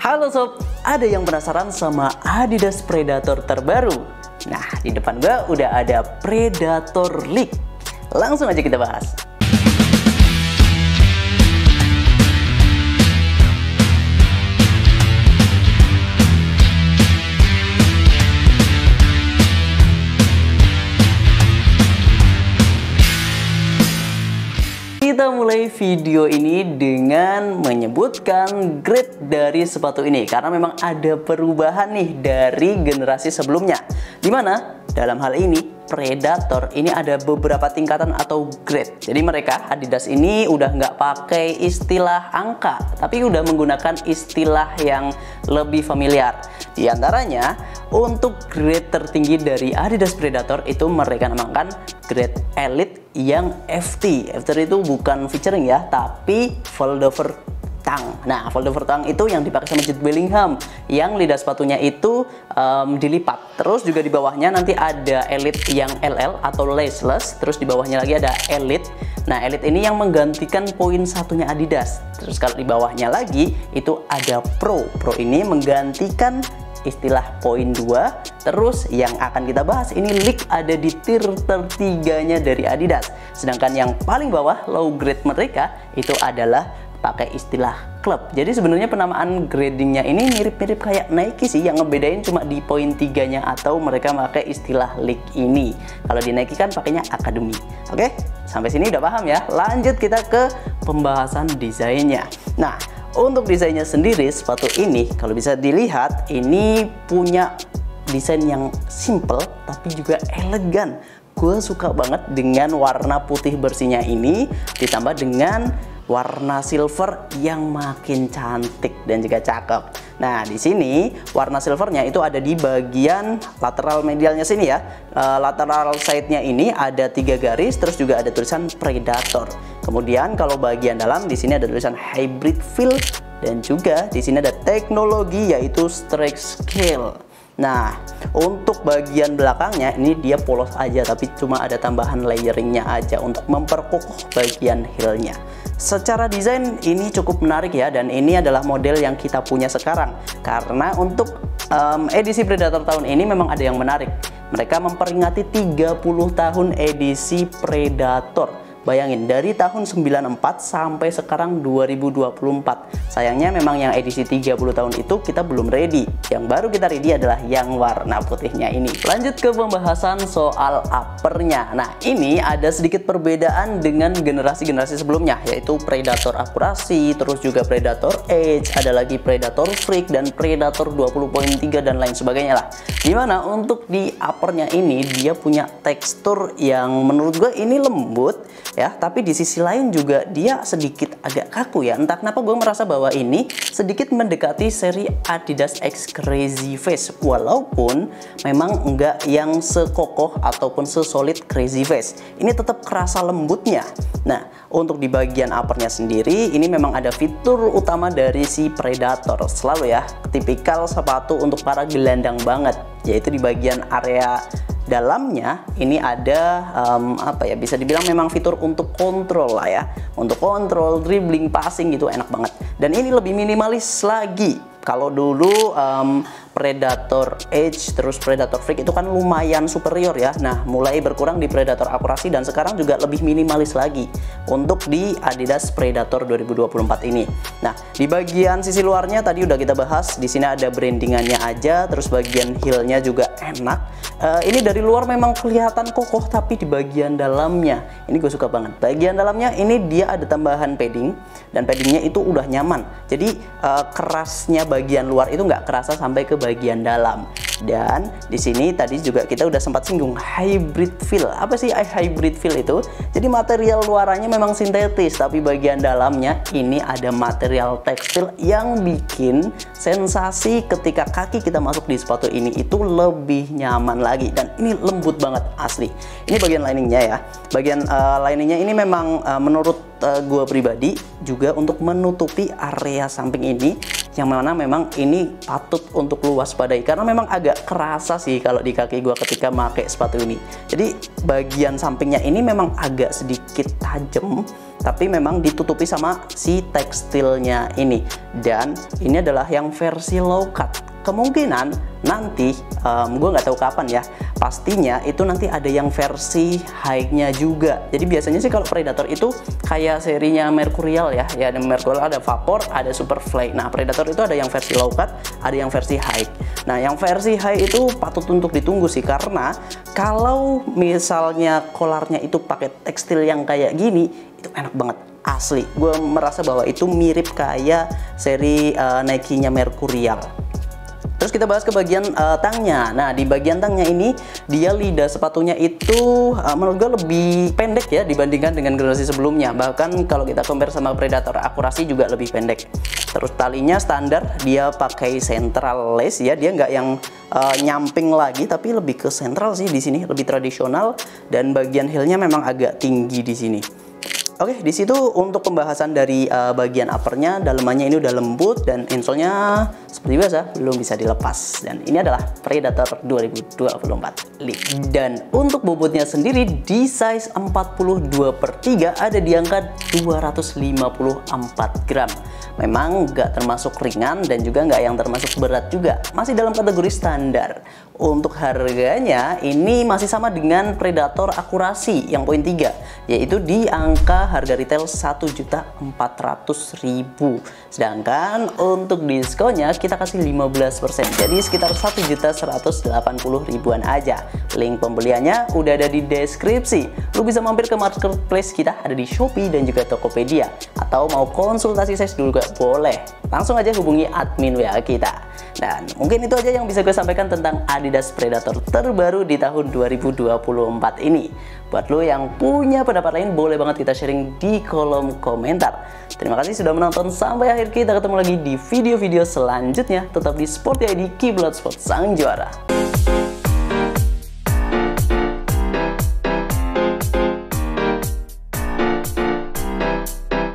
Halo sob, ada yang penasaran sama Adidas Predator terbaru? Nah, di depan gua udah ada Predator League. Langsung aja kita bahas. Kita mulai video ini dengan menyebutkan grade dari sepatu ini karena memang ada perubahan nih dari generasi sebelumnya, dimana dalam hal ini Predator ini ada beberapa tingkatan atau grade. Jadi mereka Adidas ini udah nggak pakai istilah angka, tapi udah menggunakan istilah yang lebih familiar. Di antaranya untuk grade tertinggi dari Adidas Predator itu mereka namakan grade Elite yang FT. FT itu bukan featuring ya, tapi foldover tang. Nah, foldover tang itu yang dipakai sama Jude Bellingham, yang lidah sepatunya itu dilipat. Terus juga di bawahnya nanti ada Elite yang LL atau laceless. Terus di bawahnya lagi ada Elite. Nah, Elite ini yang menggantikan poin satunya Adidas. Terus kalau di bawahnya lagi itu ada Pro. Pro ini menggantikan istilah poin 2. Terus yang akan kita bahas ini League ada di tier tertiganya dari Adidas. Sedangkan yang paling bawah low grade mereka itu adalah pakai istilah klub. Jadi sebenarnya penamaan gradingnya ini mirip-mirip kayak Nike sih, yang ngebedain cuma di poin 3-nya atau mereka pakai istilah League ini. Kalau di Nike kan pakainya Academy. Oke, sampai sini udah paham ya. Lanjut kita ke pembahasan desainnya. Nah, untuk desainnya sendiri sepatu ini kalau bisa dilihat ini punya desain yang simple tapi juga elegan. Gue suka banget dengan warna putih bersihnya ini ditambah dengan warna silver yang makin cantik dan juga cakep. Nah, di sini warna silvernya itu ada di bagian lateral medialnya sini ya. Lateral side-nya ini ada 3 garis, terus juga ada tulisan Predator. Kemudian kalau bagian dalam di sini ada tulisan Hybrid Feel dan juga di sini ada teknologi yaitu Strike Scale. Nah, untuk bagian belakangnya ini dia polos aja, tapi cuma ada tambahan layeringnya aja untuk memperkokoh bagian heelnya. Secara desain ini cukup menarik ya, dan ini adalah model yang kita punya sekarang. Karena untuk edisi Predator tahun ini memang ada yang menarik. Mereka memperingati 30 tahun edisi Predator. Bayangin, dari tahun 94 sampai sekarang 2024. Sayangnya memang yang edisi 30 tahun itu kita belum ready. Yang baru kita ready adalah yang warna putihnya ini. Lanjut ke pembahasan soal uppernya. Nah, ini ada sedikit perbedaan dengan generasi-generasi sebelumnya, yaitu Predator Akurasi, terus juga Predator Edge, ada lagi Predator Freak, dan Predator 20.3 dan lain sebagainya lah. Dimana untuk di uppernya ini dia punya tekstur yang menurut gue ini lembut ya, tapi di sisi lain juga dia sedikit agak kaku ya. Entah kenapa gue merasa bahwa ini sedikit mendekati seri Adidas X Crazy Face, walaupun memang enggak yang sekokoh ataupun sesolid Crazy Face. Ini tetap kerasa lembutnya. Nah, untuk di bagian uppernya sendiri ini memang ada fitur utama dari si Predator selalu ya, tipikal sepatu untuk para gelandang banget, yaitu di bagian area dalamnya ini ada apa ya, bisa dibilang memang fitur untuk kontrol lah ya, untuk kontrol, dribbling, passing gitu, enak banget. Dan ini lebih minimalis lagi. Kalau dulu Predator Edge terus Predator Freak itu kan lumayan superior ya. Nah, mulai berkurang di Predator Akurasi dan sekarang juga lebih minimalis lagi untuk di Adidas Predator 2024 ini. Nah, di bagian sisi luarnya tadi udah kita bahas. Di sini ada brandingannya aja, terus bagian heelnya juga enak. Ini dari luar memang kelihatan kokoh, tapi di bagian dalamnya ini gue suka banget. Bagian dalamnya ini dia ada tambahan padding, dan paddingnya itu udah nyaman. Jadi kerasnya bagian luar itu nggak kerasa sampai ke bagian dalam. Dan di sini tadi juga kita udah sempat singgung hybrid feel. Apa sih hybrid feel itu? Jadi material luarannya memang sintetis, tapi bagian dalamnya ini ada material tekstil yang bikin sensasi ketika kaki kita masuk di sepatu ini itu lebih nyaman lagi. Dan ini lembut banget asli. Ini bagian liningnya ya. Bagian liningnya ini memang menurut gue pribadi juga untuk menutupi area samping ini, yang mana memang ini patut untuk lu waspadai karena memang agak kerasa sih kalau di kaki gue ketika pakai sepatu ini. Jadi bagian sampingnya ini memang agak sedikit tajam tapi memang ditutupi sama si tekstilnya ini. Dan ini adalah yang versi low cut. Kemungkinan nanti, gue nggak tahu kapan ya, pastinya itu nanti ada yang versi high-nya juga. Jadi biasanya sih kalau Predator itu kayak serinya Mercurial ya, ada Mercurial, ada Vapor, ada Superfly. Nah, Predator itu ada yang versi low cut, ada yang versi high. Nah, yang versi high itu patut untuk ditunggu sih, karena kalau misalnya kolarnya itu pakai tekstil yang kayak gini, itu enak banget. Asli, gue merasa bahwa itu mirip kayak seri Nike-nya Mercurial. Terus kita bahas ke bagian tangnya. Nah, di bagian tangnya ini dia lidah sepatunya itu menurut gue lebih pendek ya dibandingkan dengan generasi sebelumnya. Bahkan kalau kita compare sama Predator, akurasi juga lebih pendek. Terus talinya standar, dia pakai central lace ya, dia nggak yang nyamping lagi, tapi lebih ke central sih di sini, lebih tradisional. Dan bagian heelnya memang agak tinggi di sini. Oke, di situ untuk pembahasan dari bagian uppernya, dalemannya ini udah lembut dan insole-nya seperti biasa belum bisa dilepas. Dan ini adalah Predator 2024 Elite. Dan untuk bobotnya sendiri di size 42/3 ada di angka 254 gram. Memang nggak termasuk ringan dan juga nggak yang termasuk berat juga, masih dalam kategori standar. Untuk harganya ini masih sama dengan Predator akurasi yang poin 3, yaitu di angka harga retail 1.400.000. Sedangkan untuk diskonnya kita kasih 15%, jadi sekitar 1.180.000-an aja. Link pembeliannya udah ada di deskripsi. Lu bisa mampir ke marketplace kita, ada di Shopee dan juga Tokopedia. Atau mau konsultasi size dulu juga boleh. Langsung aja hubungi admin WA kita. Dan mungkin itu aja yang bisa gue sampaikan tentang Adidas Predator terbaru di tahun 2024 ini. Buat lo yang punya pendapat lain, boleh banget kita sharing di kolom komentar. Terima kasih sudah menonton sampai akhir. Kita ketemu lagi di video-video selanjutnya. Tetap di Sporty ID, Kiblat Sport Sang Juara.